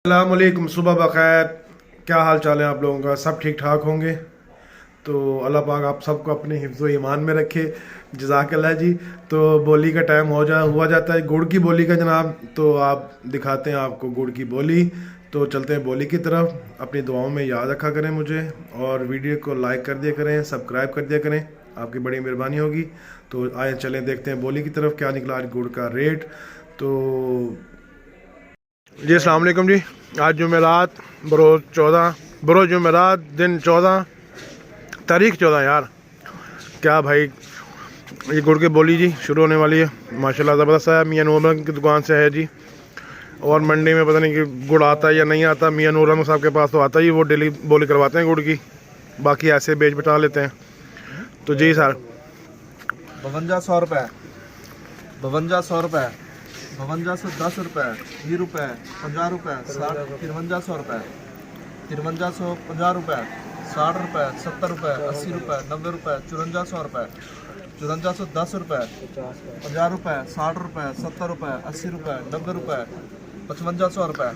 अस्सलाम वालेकुम, सुबह बखैर। क्या हाल चाल है आप लोगों का? सब ठीक ठाक होंगे। तो अल्लाह पाक आप सबको अपने हिफ्ज़ ईमान में रखे। जज़ाकल्लाह जी। तो बोली का टाइम हुआ जाता है, गुड़ की बोली का जनाब। तो आप दिखाते हैं आपको गुड़ की बोली। तो चलते हैं बोली की तरफ। अपनी दुआओं में याद रखा करें मुझे, और वीडियो को लाइक कर दिया करें, सब्सक्राइब कर दिया करें, आपकी बड़ी मेहरबानी होगी। तो आए चलें देखते हैं बोली की तरफ क्या निकला आज गुड़ का रेट। तो जी अस्सलाम वालेकुम जी। आज जुमेरात बरोज़ जुमेरात दिन 14 तारीख 14 यार। क्या भाई, ये गुड़ की बोली जी शुरू होने वाली है। माशाल्लाह ज़बरदस्त है। मियाँ नूर की दुकान से है जी। और मंडी में पता नहीं कि गुड़ आता है या नहीं आता। मियाँ नूर साहब के पास तो आता ही, वो डेली बोली करवाते हैं गुड़ की, बाकी ऐसे बेच बटा लेते हैं। तो जी सर 5200 रुपये, 5200 रुपये, 5210 रुपये, 20 रुपये, 50 रुपये, 60, 5300 रुपये, 5350 रुपये, 60 रुपये, 70 रुपये, 80 रुपये, 90 रुपये, 5400 रुपये, 5410 रुपये, 50 रुपये, 60 रुपये, 70 रुपये, 80 रुपये, 90 रुपये, 5500 रुपये,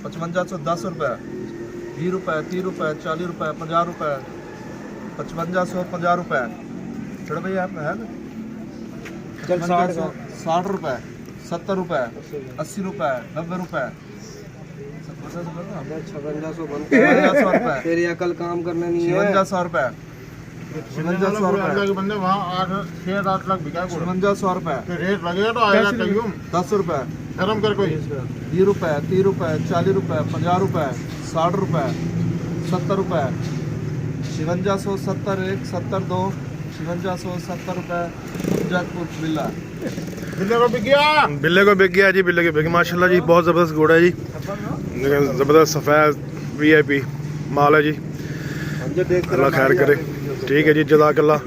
5510 रुपये, 20 रुपये, 30 रुपये, 40 रुपये, 50 रुपये, 5550 रुपये। छोड़ो भैया आप है ना, 60 रुपये, 70 रुपये, 80 रुपये, 90 रुपये, 5600 बनता है। 5500 रुपये, तेरी अकल काम करना नहीं है। 5500 रुपये, 5500 रुपये, बंदे वहाँ 8-6-8 लाख बिका गुड़। 5500 रुपये, रेट लगेगा तो आएगा कयूम। 10 रुपये, शर्म कर कोई। 20 रुपये, 30 रुपये, 40 रुपये, 50 रुपये, 60 रुपये, 70 रुपये, 5570 1 70 2, 5570 रुपये, अमजदपुर बिल्ला। बिल्ले को बिक गया। बिल्ले को बिक गया जी, बिल्ले के बिक गया। माशाल्लाह जी बहुत ज़बरदस्त गुड़ है जी, ज़बरदस्त सफ़ेद VIP माल है जी। अल्लाह खैर करे। ठीक है जी, जज़ाकल्लाह।